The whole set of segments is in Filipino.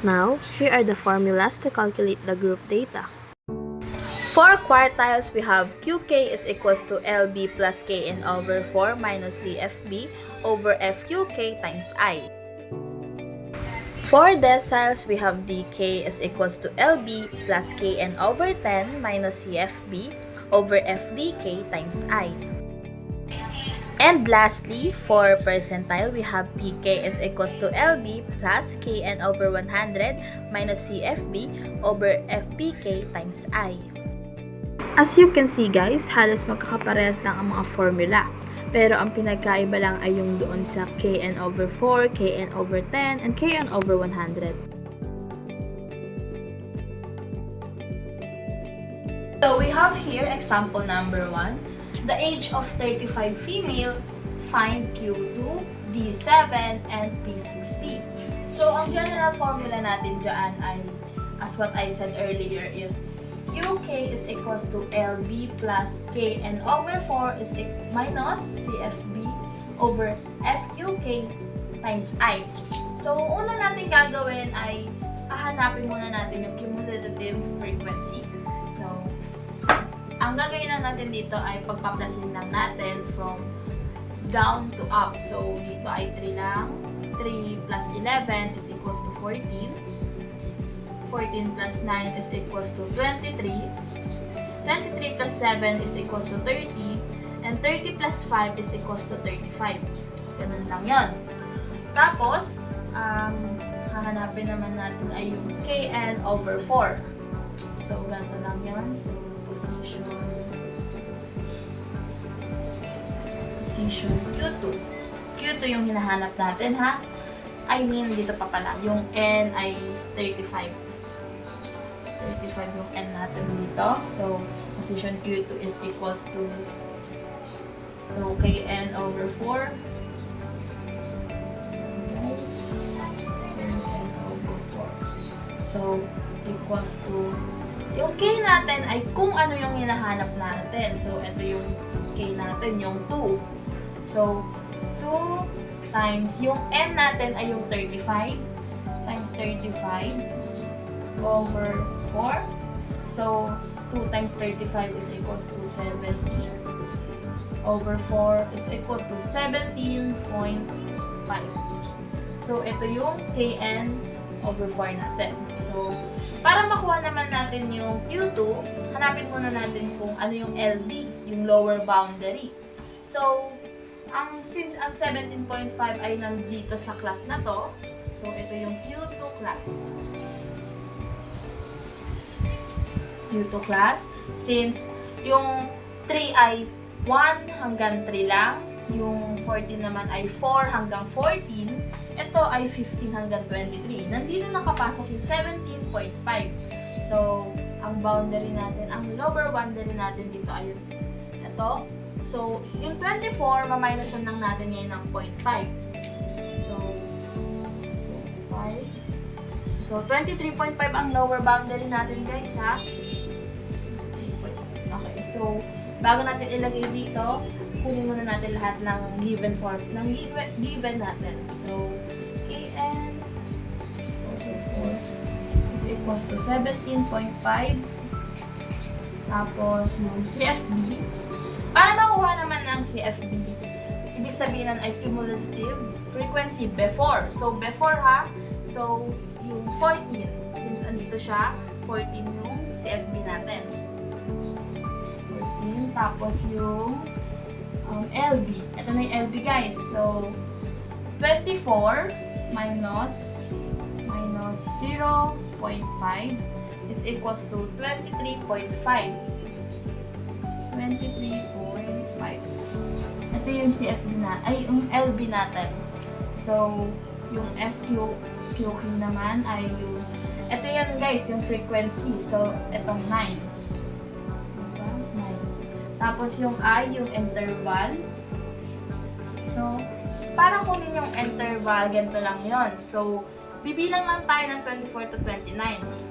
Now, here are the formulas to calculate the group data. For quartiles, we have QK is equals to LB plus KN over 4 minus CFB over FQK times I. For deciles, we have DK is equals to LB plus KN over 10 minus CFB over FDK times I. And lastly, for percentile, we have PK is equals to LB plus KN over 100 minus CFB over FPK times I. As you can see guys, halos magkakaparehas lang ang mga formula. Pero ang pinagkaiba lang ay yung doon sa Kn over 4, Kn over 10, and Kn over 100. So we have here example number 1. The age of 35 female, find Q2, D7, and P60. So ang general formula natin dyan ay, as what I said earlier, is QK is equals to LB plus KN over 4 is minus CFB over FQK times I. So, una natin gagawin ay hahanapin muna natin yung cumulative frequency. So, ang gagawin lang natin dito ay pagpaplasin lang natin from down to up. So, dito ay 3 lang. 3 plus 11 is equals to 14. 14 plus 9 is equals to 23. 23 plus 7 is equals to 30. And 30 plus 5 is equals to 35. Ganun lang yun. Tapos, hahanapin naman natin ay yung Kn over 4. So, ganito lang yun. So, position Q2. Q2 yung hinahanap natin, ha? I mean, dito pa pala. Yung N ay 35. 35 yung N natin dito. So, position Q2 is equals to, so, Kn over 4. Kn over 4. So, equals to, yung K natin ay kung ano yung hinahanap natin. So, ito yung K natin, yung 2. So, 2 times, yung M natin ay yung 35 times 35 over 4. So, 2 times 35 is equals to 70 over 4 is equals to 17.5. So, ito yung Kn over 4 natin. So, para makuha naman natin yung Q2, hanapin muna natin kung ano yung LB, yung lower boundary. So, since ang 17.5 ay nandito sa class na to, so ito yung Q2 class. Q2 class. Since yung 3 ay 1 hanggang 3 lang, yung 14 naman ay 4 hanggang 14, ito ay 15 hanggang 23. Nandito nakapasok yung 17.5. So, ang boundary natin, ang lower boundary natin dito ay ito. So, yung 24, ma-minusan lang natin ngayon ng 0.5. So, 5. So, 23.5 ang lower boundary natin guys, ha? Okay, so, bago natin ilagay dito, kunin muna natin lahat ng given form, ng given natin. So, Kn also 4 is equals to 17.5. Tapos, yung CFB. Para makuha naman ng CFB, ibig sabihin nun ay cumulative frequency before. So, before ha, so, yung 14, since andito siya, 14 yung CFB natin. 14, tapos yung LB. Ito na yung LB guys. So, 24 minus 0.5 is equals to 23.5. 23.5. Ito yung CFB na, ay yung LB natin. So, yung FQK naman ay yung, ito yan guys, yung frequency. So, itong 9. Diba? 9. Tapos yung I, yung interval. So, para kunin yung interval, ganito lang yon. So, bibilang lang tayo ng 24 to 29.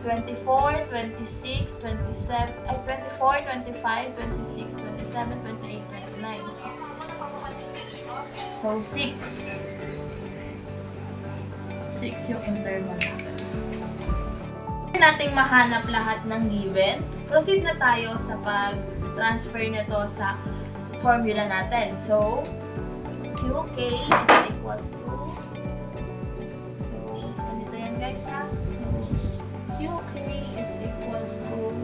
24, 26, 27, ay 24, 25, 26, 27, 28, 29. So, 6. 6 yung interval natin. nating mahanap lahat ng given, proceed na tayo sa pag-transfer nito sa formula natin. So, QK is equals to, so, ganito yan guys ha. So, QK is equals to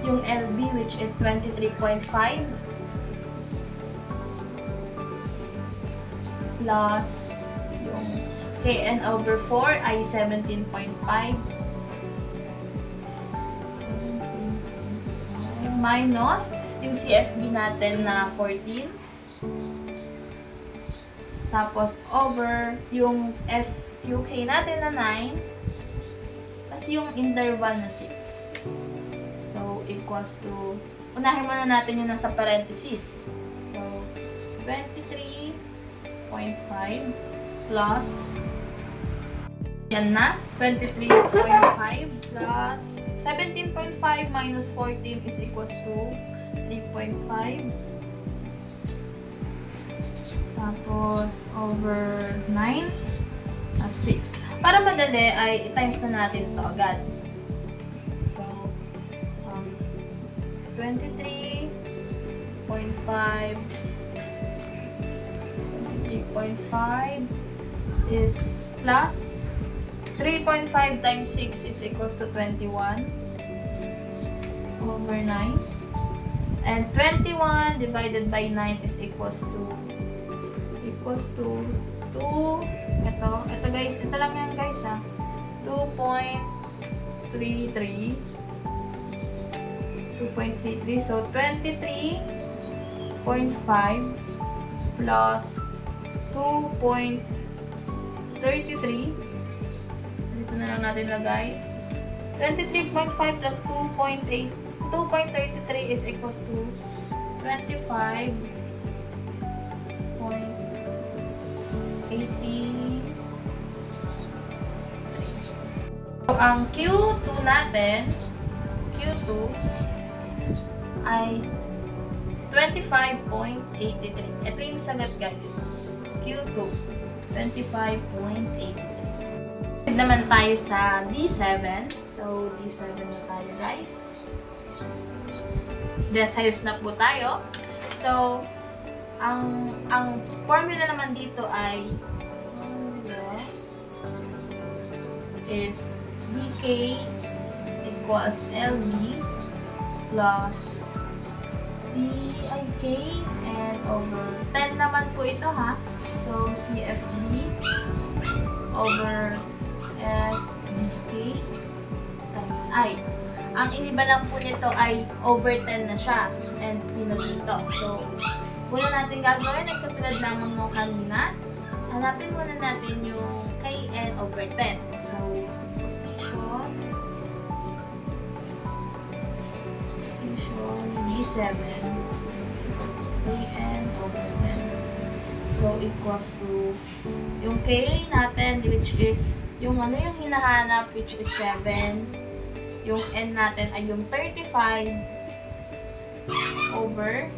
yung LB which is 23.5 plus yung KN over 4 ay 17.5 minus yung CFB natin na 14 tapos over yung FQK natin na 9 tapos yung interval na 6. So, equals to, unahin muna natin yung nasa parenthesis. So, 23.5 plus, yan na, 23.5 plus 17.5 minus 14 is equals to 3.5. Tapos, over 9 plus 6. Para madali ay i-times na natin ito agad. So, 23.5 is plus 3.5 times 6 is equals to 21 over 9. And 21 divided by 9 is equals to 2. Ito guys, ito lang yan guys ha. 2.33. So 23.5 plus 2.33. Dito na lang natin lagay. 23.5 plus 2.8. 2.33 is equals to 25.80. So, ang Q2 natin, Q2 ay 25.83. Ito yung sagot guys. Q2, 25.83. Naman tayo sa D7. So, D7 na tayo guys. Deciles na po tayo. So, ang formula naman dito ay is dk equals LB plus DIK and over 10 naman po ito ha. So, CFB over FDK times I. Ang iniba lang po nito ay over 10 na siya and dito. So, una natin gagawin ay katulad lamang nung kanina. Hanapin muna natin yung KN over 10. So, position D7 KN over 10. So, equals to yung K natin which is yung yung hinahanap which is 7. Yung N natin ay yung 35 over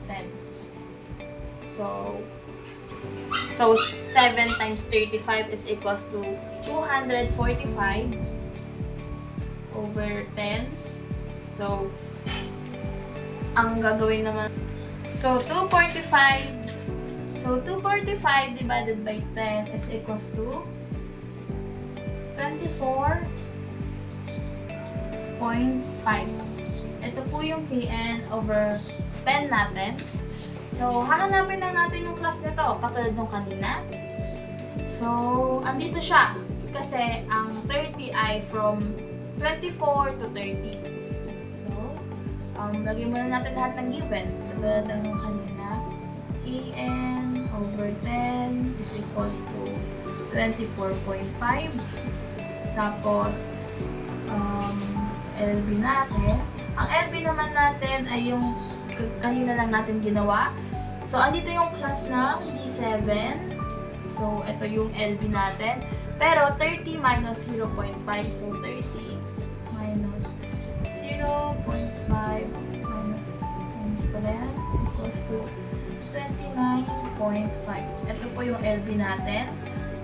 10. So 7 times 35 is equals to 245 over 10. So, ang gagawin naman, so 245 divided by 10 is equals to 24.5. Ito po yung KN over 10 natin. So, hahanapin na natin yung class nito, katulad nung kanina. So, andito siya. Kasi, ang 30 ay from 24 to 30. So, lagyan muna natin lahat ng given. Katulad nung kanina. KN over 10 is equals to 24.5. Tapos, LB natin. Ang LB naman natin ay yung kanina lang natin ginawa. So, andito yung class ng D7. So, ito yung LB natin. Pero, 30 minus 0.5. So, 30 minus 0.5 minus pala yan. Equals to 29.5. Ito po yung LB natin.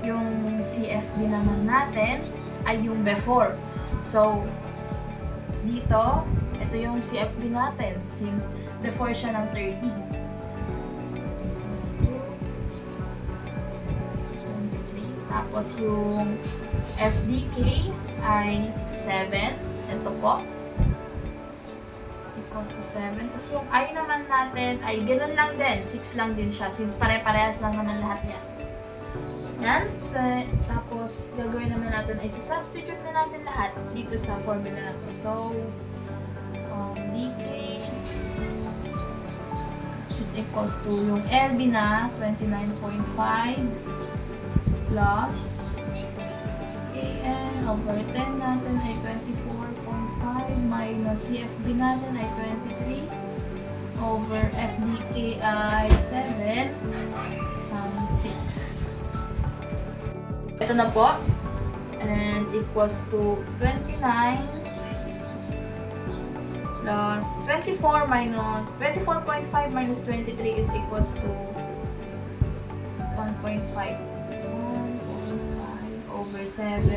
Yung CFB naman natin ay yung before. So, dito, ito yung CFB natin since before siya ng 30. Tapos yung FDK ay 7. Ito po. Equals to 7. Tapos yung I naman natin ay ganoon lang din. 6 lang din siya since pare-parehas lang naman lahat yan. Yan. Tapos gagawin naman natin ay substitute na natin lahat dito sa formula na to. So, DK is equals to yung LB na 29.5 plus KN over 10 natin ay 24.5 minus CFB natin ay 23 over FDK ay 7 6. Ito na po. And equals to 29 plus 24 minus 24.5 minus 23 is equals to 1.5 over 7 6.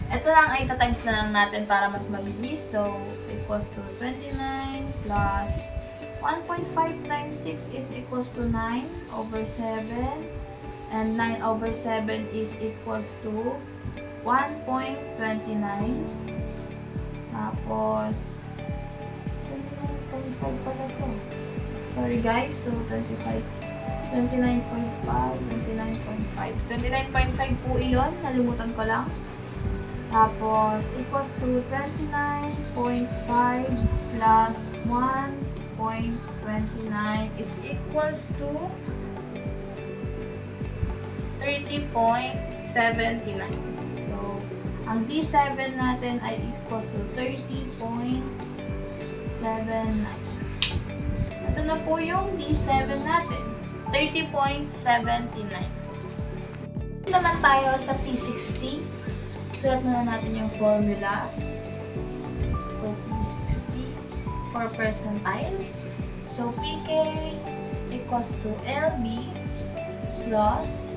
Ito lang ay times na lang natin para mas mabilis. So, equals to 29 plus 1.5 times 6 is equals to 9 over 7. And 9 over 7 is equals to 1.29. Tapos, 29.5 pala to. Sorry guys, so 25. 29.5, 29.5. 29.5 po iyon, nalimutan ko lang. Tapos, equals to 29.5 plus 1.29 is equals to 30.79. So, ang D7 natin ay equals to 30.79. Ito na po yung D7 natin. 30.79. Naman tayo sa P60. Sulat na natin yung formula. So, P60 for percentile. So, PK equals to LB plus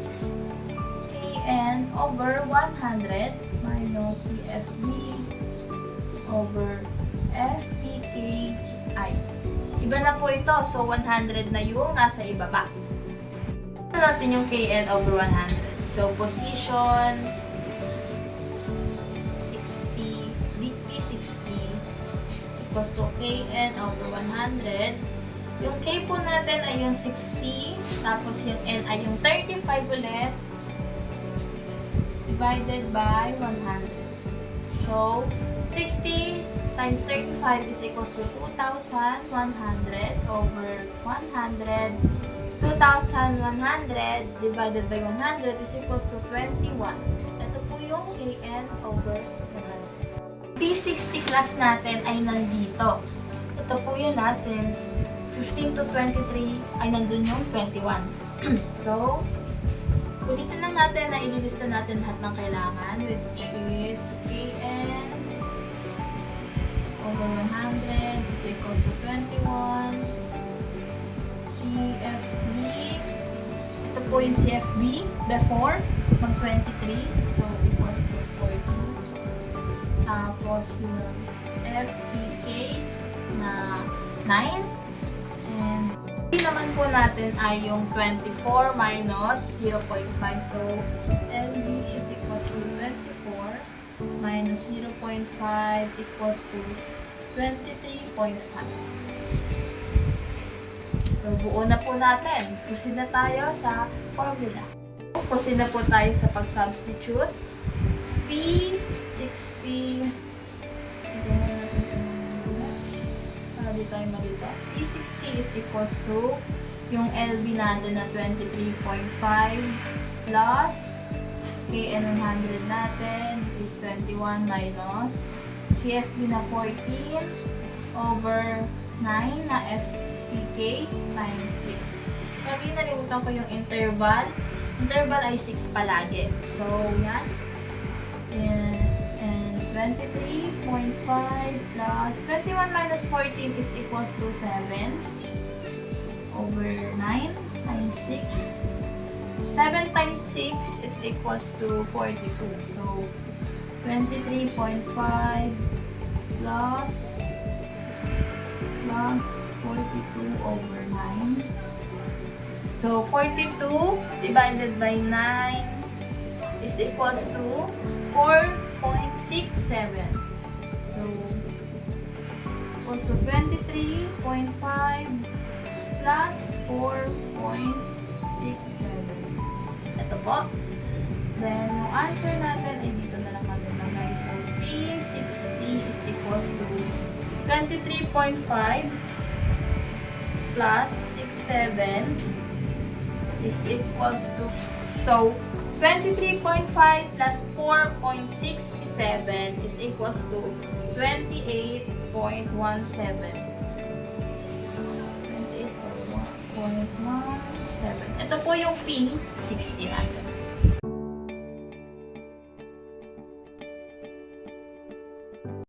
KN over 100 minus CFB over FPKI. Iba na po ito. So, 100 na yung nasa ibaba. Ito natin yung KN over 100. So, position 60, P60 equals to KN over 100. Yung K po natin ay yung 60. Tapos yung N ay yung 35 ulit. Divided by 100. So, 60 times 35 is equals to 2,100 over 100. 2,100 divided by 100 is equals to 21. Ito po yung KN over 100. P60 class natin ay nandito. Ito po yun since 15 to 23 ay nandun yung 21. So, ulitin lang natin na ililista natin lahat ng kailangan, which is KN over 100 is equals to 21. CFB, ito po yung CFB before mag 23, so equals to 40. Tapos yung FPK na 9. And P naman po natin ay yung 24 minus 0.5. So, LB is equals to 24 minus 0.5 equals to 23.5. So, buo na po natin. Proceed na tayo sa formula. Proceed na po tayo sa pag-substitute. P60 di tayo malito. P60 is equals to yung LB natin na 23.5 plus KN100 natin is 21 minus CFB na 14 over 9 na FPK times 6. Sorry, nalimutan ko yung interval. Interval ay 6 palagi. So, yan. And 23.5 plus 21 minus 14 is equals to 7 over 9 times 6 7 times 6 is equals to 42. So, 23.5 plus 42 over 9. So, 42 divided by 9 is equals to 4.67. So, equals to 23.5 plus 4.67. Ito po. Then, yung answer natin ay dito na lang natin lagay. So, P60 is equals to 23.5 plus 67 is equals to, so 23.5 plus 4.67 is equals to 28.17. 28.17. Ito po yung P60 natin.